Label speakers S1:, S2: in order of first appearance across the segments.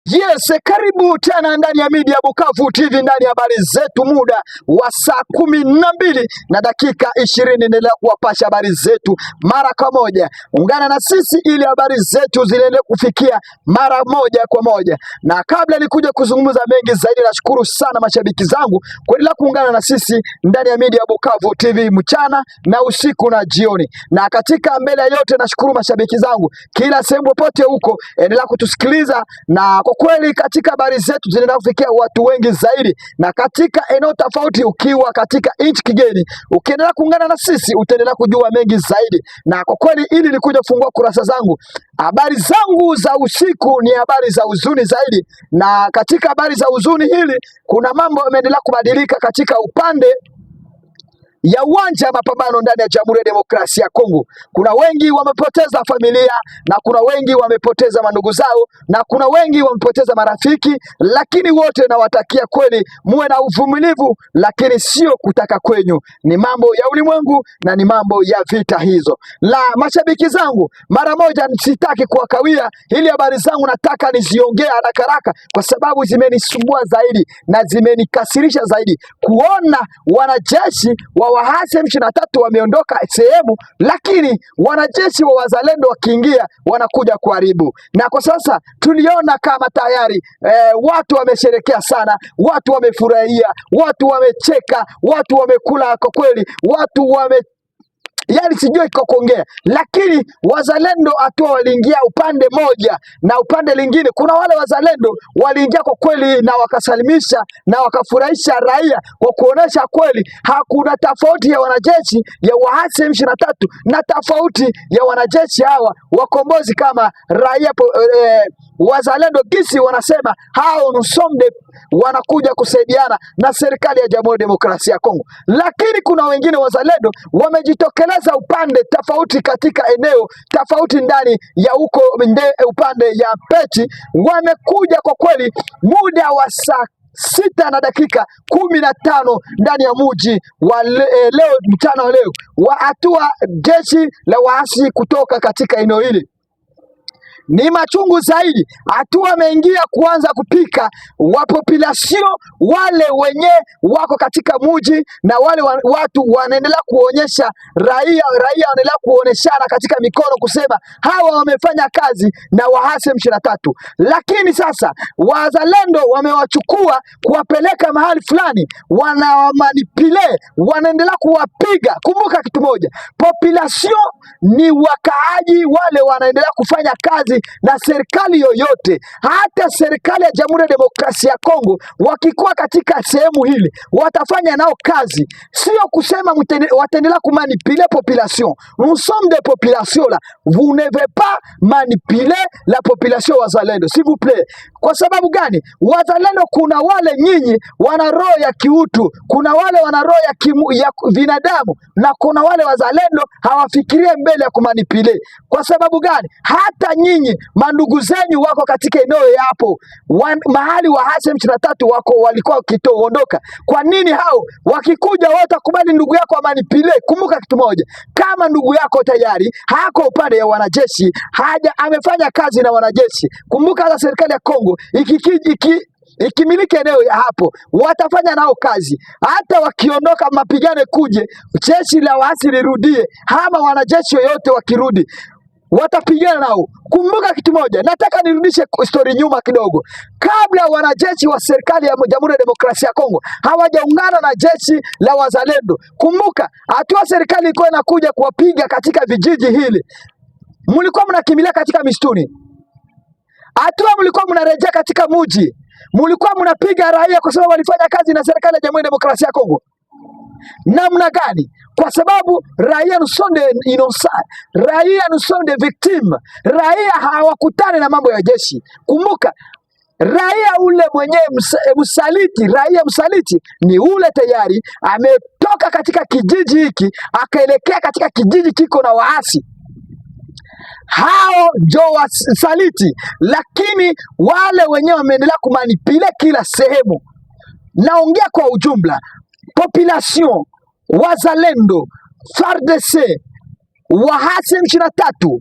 S1: Yes, karibu tena ndani ya Media Bukavu TV, ndani ya habari zetu, muda wa saa 12 na dakika 20. Endelea kuwapasha habari zetu mara kwa moja. Ungana na sisi ili habari zetu ziendelee kufikia mara moja kwa moja. Na kabla nikuja kuzungumza mengi zaidi, nashukuru sana mashabiki zangu kuendelea kuungana na sisi ndani ya Media Bukavu TV mchana na usiku na jioni. Na katika mbele ya yote, nashukuru mashabiki zangu kila sehemu popote huko, endelea kutusikiliza, na kwa kweli katika habari zetu zinaenda kufikia watu wengi zaidi, na katika eneo tofauti. Ukiwa katika nchi kigeni, ukiendelea kuungana na sisi utaendelea kujua mengi zaidi. Na kwa kweli ili nikuja kufungua kurasa zangu, habari zangu za usiku ni habari za huzuni zaidi. Na katika habari za huzuni hili kuna mambo yameendelea kubadilika katika upande ya uwanja wa mapambano ndani ya Jamhuri ya Demokrasia ya Kongo. Kuna wengi wamepoteza familia, na kuna wengi wamepoteza mandugu zao, na kuna wengi wamepoteza marafiki, lakini wote nawatakia kweli muwe na uvumilivu, lakini sio kutaka kwenyu. Ni mambo ya ulimwengu na ni mambo ya vita hizo. La mashabiki zangu, mara moja sitaki kuwakawia, ili habari zangu nataka niziongea haraka haraka, kwa sababu zimenisumbua zaidi na zimenikasirisha zaidi kuona wanajeshi wa waasi M23 wameondoka sehemu, lakini wanajeshi wa wazalendo wakiingia wanakuja kuharibu. Na kwa sasa tuliona kama tayari watu wamesherekea sana, watu wamefurahia, watu wamecheka, watu wamekula kwa kweli, watu yani sijui kwa kuongea, lakini wazalendo hatua waliingia upande moja na upande lingine. Kuna wale wazalendo waliingia kwa kweli na wakasalimisha na wakafurahisha raia kwa kuonesha kweli hakuna tofauti ya wanajeshi ya waasi M23 na tofauti ya wanajeshi hawa wakombozi kama raia wazalendo kisi wanasema hao nusomde wanakuja kusaidiana na serikali ya Jamhuri ya Demokrasia ya Kongo. Lakini kuna wengine wazalendo wamejitokeleza upande tofauti katika eneo tofauti ndani ya huko upande ya Pechi, wamekuja kwa kweli muda wa saa 6 na dakika 15 ndani ya mji wa leo mchana wa leo, wa hatua jeshi la waasi kutoka katika eneo hili. Ni machungu zaidi. Hatua ameingia kuanza kupika wa population wale wenye wako katika muji, na wale watu wanaendelea kuonyesha raia wanaendelea kuoneshana katika mikono kusema hawa wamefanya kazi na waasi M23. Lakini sasa wazalendo wamewachukua kuwapeleka mahali fulani, wanawamanipule, wanaendelea kuwapiga. Kumbuka kitu moja, population ni wakaaji wale wanaendelea kufanya kazi na serikali yoyote. Hata serikali ya Jamhuri ya Demokrasia ya Kongo wakikuwa katika sehemu hili watafanya nao kazi, sio kusema wataendelea kumanipule population. Nous sommes des populations là, vous ne devez pas manipuler la population wazalendo, s'il vous plaît. Kwa sababu gani? Wazalendo kuna wale nyinyi wana roho ya kiutu, kuna wale wana roho ya binadamu, na kuna wale wazalendo hawafikirie mbele ya kumanipule. Kwa sababu gani? Hata nyinyi mandugu zenyu wako katika eneo yapo mahali wa M23 wako walikuwa wakitoondoka. Kwa nini hao wakikuja wote kubali ndugu yako amanipule? Kumbuka kitu moja, kama ndugu yako tayari hako upande ya wanajeshi, haja amefanya kazi na wanajeshi. Kumbuka hata serikali ya Kongo ikimiliki eneo ya hapo watafanya nao kazi. Hata wakiondoka mapigane kuje jeshi la waasi lirudie, ama wanajeshi yoyote wakirudi watapigana nao. Kumbuka kitu moja, nataka nirudishe story nyuma kidogo. Kabla wanajeshi wa serikali ya Jamhuri ya Demokrasia ya Kongo hawajaungana na jeshi la wazalendo, kumbuka hatua serikali ilikuwa inakuja kuwapiga katika vijiji hili, mlikuwa mnakimbilia katika mistuni. Hatua mlikuwa mnarejea katika mji, mlikuwa mnapiga raia kwa sababu walifanya kazi na serikali ya Jamhuri ya Demokrasia ya Kongo. Namna gani? Kwa sababu raia nous sommes des innocents, raia nous sommes des victimes. Raia hawakutane na mambo ya jeshi. Kumbuka raia ule mwenyewe msaliti, raia msaliti ni ule tayari ametoka katika kijiji hiki akaelekea katika kijiji kiko na waasi. Hao ndio wasaliti, lakini wale wenyewe wameendelea kumanipule kila sehemu. Naongea kwa ujumla, population, wazalendo, FARDC, waasi M23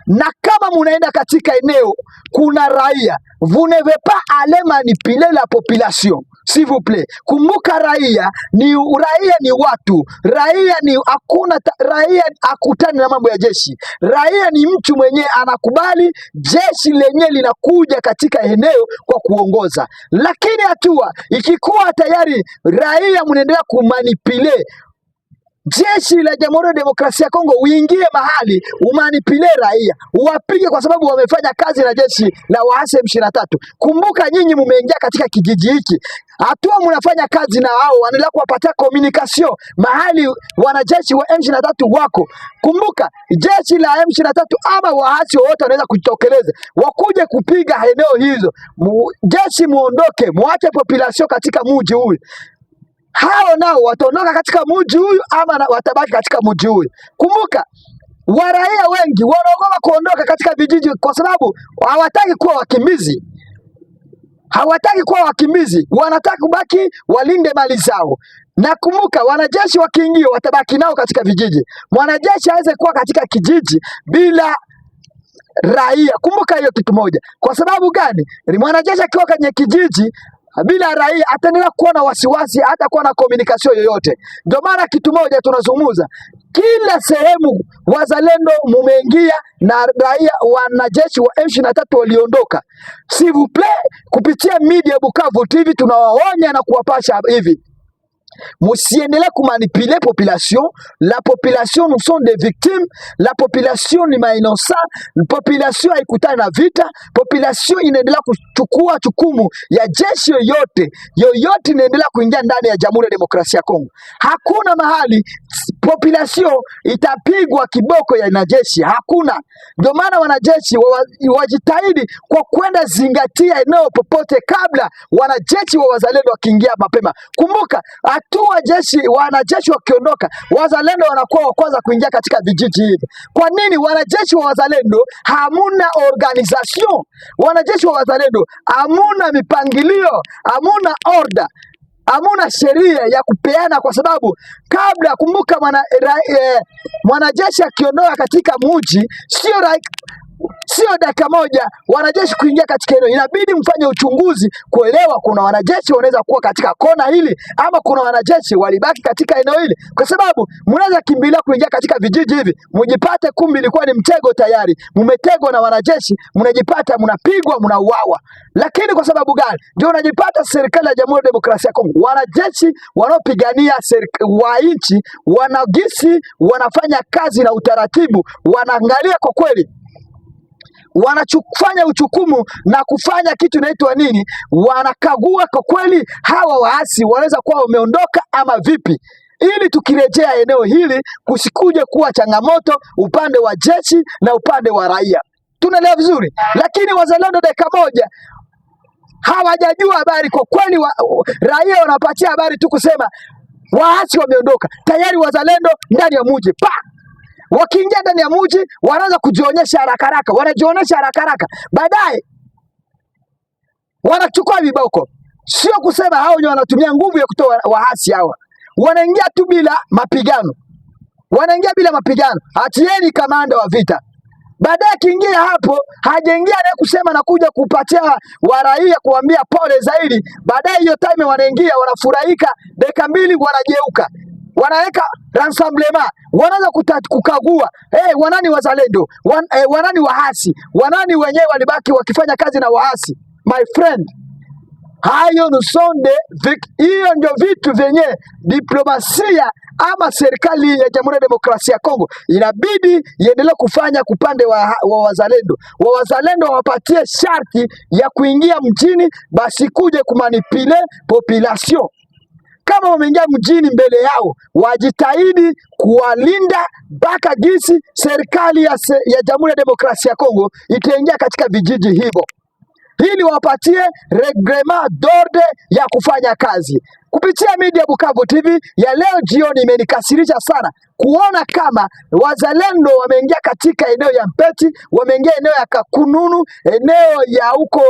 S1: na kama munaenda katika eneo kuna raia, vous ne devez pas aller manipuler la population s'il vous plaît. Kumbuka raia ni watu, raia ni raia akutani na mambo ya jeshi. Raia ni mtu mwenye anakubali jeshi lenye linakuja katika eneo kwa kuongoza, lakini hatua ikikuwa tayari raia mnaendelea kumanipule jeshi la Jamhuri ya Demokrasia ya Kongo, uingie mahali umanipile raia uwapige kwa sababu wamefanya kazi na jeshi la waasi M23. Kumbuka nyinyi mumeingia katika kijiji hiki, hatua mnafanya kazi na hao, wanaendelea kuwapatia communication mahali wanajeshi wa M23 wako. Kumbuka jeshi la M23 ama waasi wote wanaweza kujitokeleza wakuje kupiga eneo hizo. Jeshi muondoke, muache population katika mji huu. Hao nao wataondoka katika mji huyu ama watabaki katika mji huyu. Kumbuka waraia wengi wanaogopa kuondoka katika vijiji kwa sababu hawataki kuwa wakimbizi. Hawataki kuwa wakimbizi, wanataka kubaki walinde mali zao. Na kumbuka wanajeshi wakiingia watabaki nao katika vijiji. Mwanajeshi hawezi kuwa katika kijiji bila raia. Kumbuka hiyo kitu moja. Kwa sababu gani? Mwanajeshi akiwa kwenye kijiji bila raia ataendelea kuwa na wasiwasi, hata kuwa na communication yoyote. Ndio maana kitu moja tunazungumza, kila sehemu wazalendo mumeingia na raia, wanajeshi wa M23 waliondoka. S'il vous plaît, kupitia media Bukavu TV tunawaonya na kuwapasha hivi: musiendelee kumanipuler population. La population nous sont des victimes. La population ni mainnocent. Population haikutana na vita. Population inaendelea kuchukua jukumu ya jeshi yoyote inaendelea kuingia ndani ya Jamhuri ya Demokrasia ya Kongo. Hakuna mahali population itapigwa kiboko ya wanajeshi, hakuna. Ndio maana wanajeshi wajitahidi kwa kwenda zingatia eneo popote kabla wanajeshi wa wazalendo wakiingia mapema. Kumbuka wanajeshi wakiondoka, wazalendo wanakuwa wa kwanza kuingia katika vijiji hivi. Kwa nini? Wanajeshi wa wazalendo hamuna organization. Wanajeshi wa wazalendo hamuna mipangilio, hamuna order, hamuna sheria ya kupeana, kwa sababu kabla, kumbuka mwanajeshi akiondoka katika mji sio dakika moja wanajeshi kuingia katika eneo. Inabidi mfanye uchunguzi kuelewa kuna wanajeshi wanaweza kuwa katika kona hili ama kuna wanajeshi walibaki katika eneo hili, kwa sababu mnaweza kimbilia kuingia katika vijiji hivi mjipate kumbi ilikuwa ni mtego tayari, mmetegwa na wanajeshi, mnajipata mnapigwa, mnauawa. Lakini kwa sababu gani? Ndio unajipata serikali ya Jamhuri ya Demokrasia ya Kongo, wanajeshi wanaopigania wa nchi wanagisi wanafanya kazi na utaratibu, wanaangalia kwa kweli, wanafanya uchukumu na kufanya kitu inaitwa nini, wanakagua kwa kweli hawa waasi wanaweza kuwa wameondoka ama vipi, ili tukirejea eneo hili kusikuje kuwa changamoto upande wa jeshi na upande wa raia. Tunaelewa vizuri, lakini wazalendo dakika moja hawajajua habari kwa kweli. Raia wanapatia habari tu kusema waasi wameondoka, tayari wazalendo ndani ya mji pa. Wakiingia ndani ya mji wanaanza kujionyesha haraka haraka, wanajionyesha haraka haraka, baadaye wanachukua viboko. Sio kusema hao ni wanatumia nguvu ya kutoa waasi hawa, wanaingia tu bila mapigano, wanaingia bila mapigano. Atieni kamanda wa vita. Baadaye akiingia hapo hajaingia na kusema na kuja kupatia waraia kuambia pole zaidi. Baadaye hiyo time wanaingia wanafurahika, dakika mbili wanageuka, wanaweka rassemblement, wanaanza kukagua wanani wazalendo, wanani waasi, wanani wenyewe walibaki wakifanya kazi na waasi. My friend, hayo hiyo ndio vitu vyenye diplomasia ama serikali ya Jamhuri ya Demokrasia ya Kongo inabidi iendelee kufanya kupande wa wazalendo. Wazalendo wapatie sharti ya kuingia mjini, basi kuje kumanipule population. Kama wameingia mjini mbele yao, wajitahidi kuwalinda mpaka gisi serikali ya Jamhuri ya Demokrasia ya Kongo itaingia katika vijiji hivyo, ili wapatie reglement d'ordre ya kufanya kazi. Kupitia media Bukavu TV ya leo jioni, imenikasirisha sana kuona kama wazalendo wameingia katika eneo ya Mpeti, wameingia eneo ya Kakununu, eneo ya huko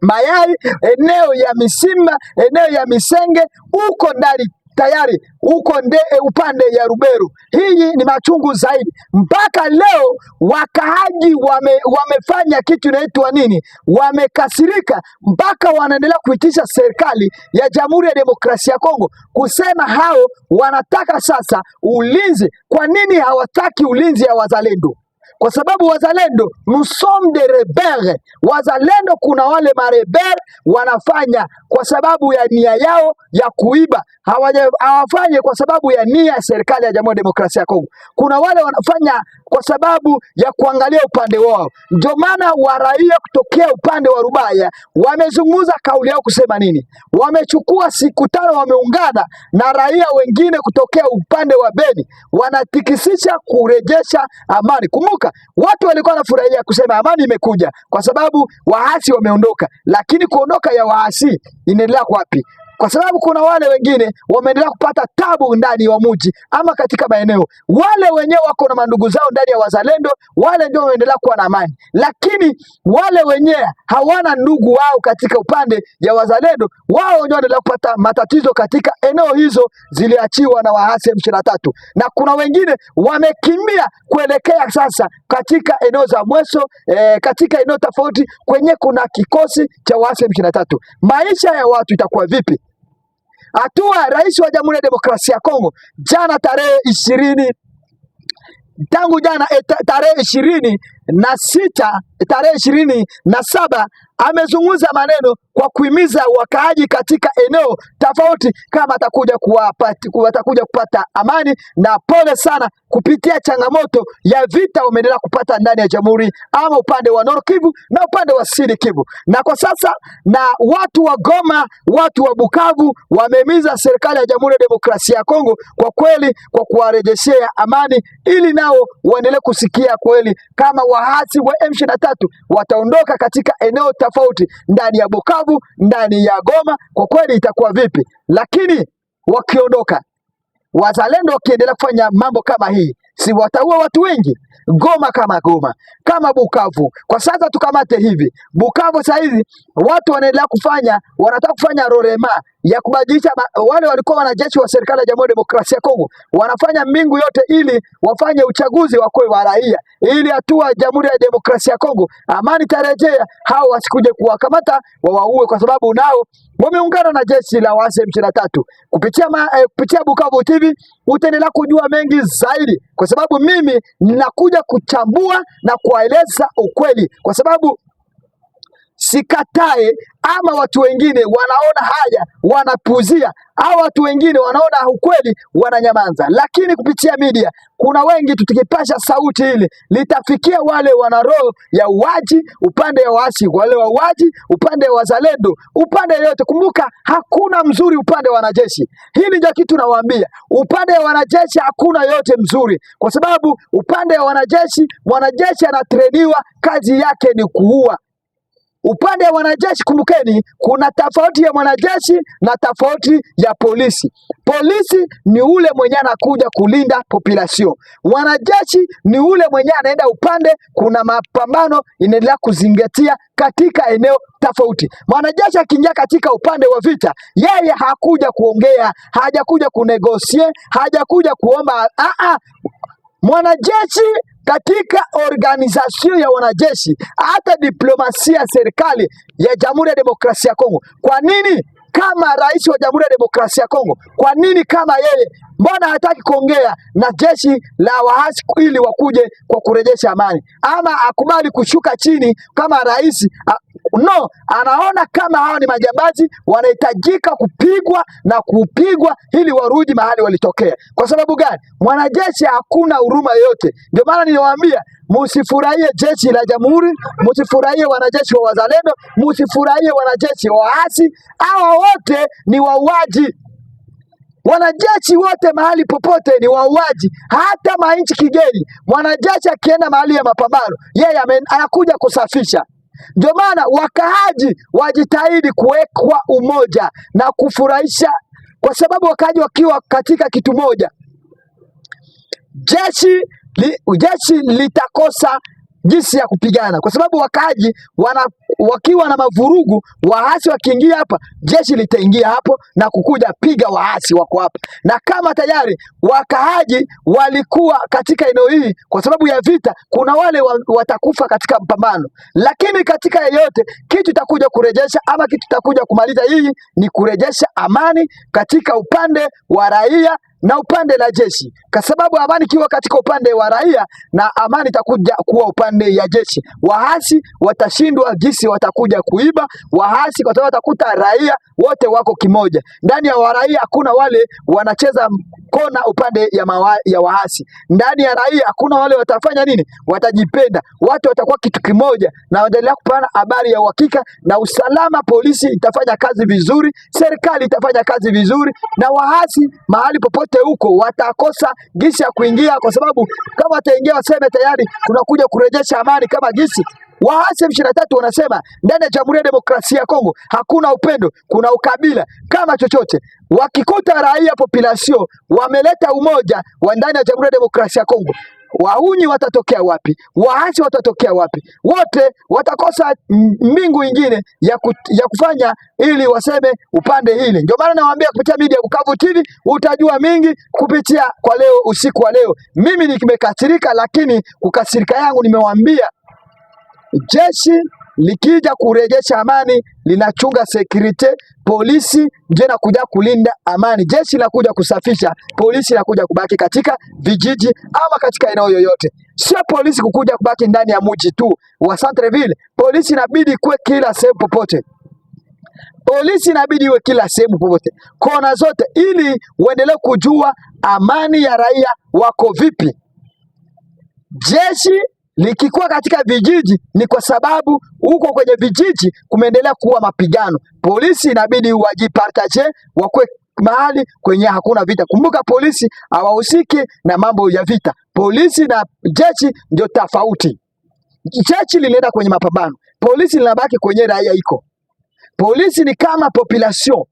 S1: Mayai, eneo ya Misimba, eneo ya Misenge, huko ndani tayari uko upande ya Ruberu. Hii ni machungu zaidi. Mpaka leo wakaaji wamefanya kitu inaitwa nini? Wamekasirika mpaka wanaendelea kuitisha serikali ya Jamhuri ya Demokrasia ya Kongo kusema hao wanataka sasa ulinzi. Kwa nini hawataki ulinzi ya wazalendo? Kwa sababu wazalendo, nous sommes des rebelles. Wazalendo kuna wale marebel wanafanya kwa sababu ya nia yao ya kuiba. Hawafanye kwa sababu ya nia ya serikali ya Jamhuri ya Demokrasia ya Kongo. Kuna wale wanafanya kwa sababu ya kuangalia upande wao. Ndio maana waraia kutokea upande wa Rubaya wamezungumza kauli yao kusema nini? Wamechukua siku 5 wameungana na raia wengine kutokea upande wa Beni, wanatikisisha kurejesha amani. Kumbuka watu walikuwa wanafurahia kusema amani imekuja kwa sababu waasi wameondoka, lakini kuondoka ya waasi inaendelea wapi? Kwa sababu kuna wale wengine wameendelea kupata tabu ndani ya mji ama katika maeneo. Wale wenyewe wako na mandugu zao ndani ya wazalendo, wale ndio wanaendelea kuwa na amani. Lakini wale wenyewe hawana ndugu wao katika upande ya wazalendo, wao ndio wanaendelea kupata matatizo katika eneo hizo ziliachiwa na waasi M23. Na kuna wengine wamekimbia kuelekea sasa katika eneo za Mweso, katika eneo tofauti kwenye kuna kikosi cha waasi M23. Maisha ya watu itakuwa vipi? Hatua rais wa Jamhuri ya Demokrasia ya Kongo jana tarehe 20 tangu jana tarehe 26 tarehe 27 amezungumza maneno kwa kuhimiza wakaaji katika eneo tofauti kama watakuja kupata amani na pole sana kupitia changamoto ya vita umeendelea kupata ndani ya jamhuri ama upande wa Nord Kivu na upande wa Sud Kivu. Na kwa sasa na watu wa Goma, watu wa Bukavu wamehimiza serikali ya Jamhuri ya Demokrasia ya Kongo kwa kweli kwa kuwarejeshea amani ili nao waendelee kusikia kweli kama waasi wa M23 wataondoka katika eneo tofauti ndani ya Bukavu, ndani ya Goma, kwa kweli itakuwa vipi? Lakini wakiondoka, wazalendo wakiendelea kufanya mambo kama hii, si wataua watu wengi? Goma, kama Bukavu. Kwa sasa tukamate hivi, Bukavu sasa hivi watu wanataka kufanya rorema ya kubadilisha wale walikuwa wanajeshi wa serikali ya Jamhuri ya Demokrasia ya Kongo, wanafanya mbingu yote ili wafanye uchaguzi wa kweli wa raia, ili hatua Jamhuri ya Demokrasia ya Kongo amani tarejea, hao wasikuje kuwakamata wawaue, kwa sababu nao wameungana na jeshi la waasi M23. Kupitia Bukavu TV utaendelea kujua mengi zaidi, kwa sababu mimi ninakuja kuchambua na kuwaeleza ukweli, kwa sababu sikatae ama watu wengine wanaona haya wanapuzia, au watu wengine wanaona ukweli wananyamaza. Lakini kupitia media kuna wengi, tutikipasha sauti hili litafikia wale wana roho ya uwaji, upande wa waasi, wale wa uwaji, upande wa wazalendo, upande yote. Kumbuka hakuna mzuri upande wa wanajeshi. Hili ndio kitu nawaambia, upande wa wanajeshi hakuna yote mzuri, kwa sababu upande wa wanajeshi, mwanajeshi anatreniwa, kazi yake ni kuua. Upande wa wanajeshi, kumbukeni, kuna tofauti ya mwanajeshi na tofauti ya polisi. Polisi ni ule mwenye anakuja kulinda population. Mwanajeshi ni ule mwenye anaenda upande, kuna mapambano inaendelea kuzingatia katika eneo tofauti. Mwanajeshi akiingia katika upande wa vita, yeye hakuja kuongea, hajakuja kunegosie, hajakuja kuomba. Mwanajeshi katika organization ya wanajeshi, hata diplomasia ya serikali ya Jamhuri ya Demokrasia ya Kongo. Kwa nini kama rais wa Jamhuri ya Demokrasia ya Kongo, kwa nini kama yeye, mbona hataki kuongea na jeshi la waasi ili wakuje kwa kurejesha amani, ama akubali kushuka chini kama rais? No, anaona kama hao ni majambazi, wanahitajika kupigwa na kupigwa ili warudi mahali walitokea. Kwa sababu gani? Mwanajeshi hakuna huruma yoyote. Ndio maana niliwaambia musifurahie jeshi la jamhuri, musifurahie wanajeshi wa wazalendo, musifurahie wanajeshi wa waasi. Hawa wote ni wauaji. Wanajeshi wote mahali popote ni wauaji. Hata mainchi kigeni, mwanajeshi akienda mahali ya mapambano, yeye anakuja kusafisha. Ndio maana wakaaji wajitahidi kuwekwa umoja na kufurahisha, kwa sababu wakaaji wakiwa katika kitu moja, jeshi litakosa jinsi ya kupigana, kwa sababu wakaaji wakiwa na mavurugu, waasi wakiingia hapa, jeshi litaingia hapo na kukuja piga waasi wako hapa. Na kama tayari wakaaji walikuwa katika eneo hili kwa sababu ya vita, kuna wale watakufa katika mpambano, lakini katika yeyote kitu itakuja kurejesha ama kitu itakuja kumaliza hii ni kurejesha amani katika upande wa raia na upande la jeshi, kwa sababu amani kiwa katika upande wa raia na amani itakuja kuwa upande ya jeshi. Waasi watashindwa jinsi watakuja kuiba waasi, kwa sababu watakuta raia wote wako kimoja. Ndani ya waraia hakuna wale wanacheza kona upande ya waasi. Ndani ya raia hakuna wale watafanya nini, watajipenda. Watu watakuwa kitu kimoja na waendelea kupana habari ya uhakika, na usalama, polisi itafanya kazi vizuri, serikali itafanya kazi vizuri, na waasi mahali popote huko watakosa gisi ya kuingia, kwa sababu kama wataingia waseme tayari tunakuja kurejesha amani. Kama gisi waasi M23 wanasema ndani ya Jamhuri ya Demokrasia ya Kongo hakuna upendo, kuna ukabila kama chochote. Wakikuta raia population wameleta umoja wa ndani ya Jamhuri ya Demokrasia ya Kongo, wahuni watatokea wapi? Waasi watatokea wapi? Wote watakosa mbingu ingine ya kufanya ili waseme upande hili. Ndio maana nawaambia kupitia media Bukavu TV utajua mingi kupitia kwa leo, usiku wa leo. Mimi nimekasirika, lakini kukasirika yangu nimewaambia jeshi likija kurejesha amani linachunga security, polisi ndio inakuja kulinda amani. Jeshi la kuja kusafisha, polisi la kuja kubaki katika vijiji ama katika eneo yoyote. Sio polisi kukuja kubaki ndani ya mji tu wa Centreville. Polisi inabidi kuwe kila sehemu popote. Polisi inabidi iwe kila sehemu popote, kona zote, ili uendelee kujua amani ya raia wako vipi. Jeshi likikuwa katika vijiji ni kwa sababu huko kwenye vijiji kumeendelea kuwa mapigano. Polisi inabidi wajipartaje, wakwe mahali kwenye hakuna vita. Kumbuka polisi hawahusiki na mambo ya vita. Polisi na jeshi ndio tofauti. Jeshi linaenda kwenye mapambano, polisi linabaki kwenye raia iko. Polisi ni kama population.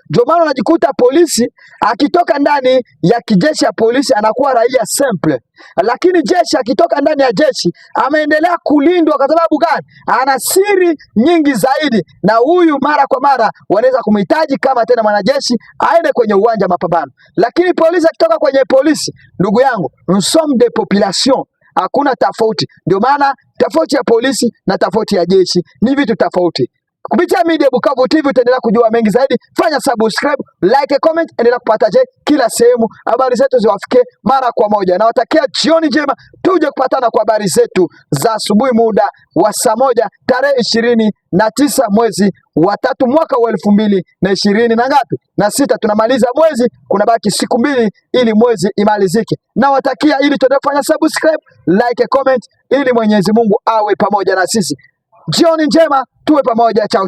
S1: Ndio maana unajikuta polisi akitoka ndani ya kijeshi ya polisi anakuwa raia simple, lakini jeshi akitoka ndani ya jeshi ameendelea kulindwa. Kwa sababu gani? Ana siri nyingi zaidi, na huyu mara kwa mara wanaweza kumhitaji kama tena mwanajeshi aende kwenye uwanja wa mapambano. Lakini polisi akitoka kwenye polisi, ndugu yangu, nous sommes des populations, hakuna tofauti. Ndio maana tofauti ya polisi na tofauti ya jeshi ni vitu tofauti. Kupitia media Bukavu TV utaendelea kujua mengi zaidi. Fanya subscribe, like, comment, endelea kupata kila sehemu habari zetu ziwafike mara kwa moja. Nawatakia jioni njema, tuje kupatana kwa habari zetu za asubuhi muda wa saa 1 tarehe 29 mwezi wa 3 mwaka wa 2020 na ngapi? Na 6. Tunamaliza mwezi, kuna baki siku 2 ili mwezi imalizike. Nawatakia ili tuendelee kufanya subscribe, like, comment ili Mwenyezi Mungu awe pamoja na sisi. Jioni njema, tuwe pamoja. Chao chao.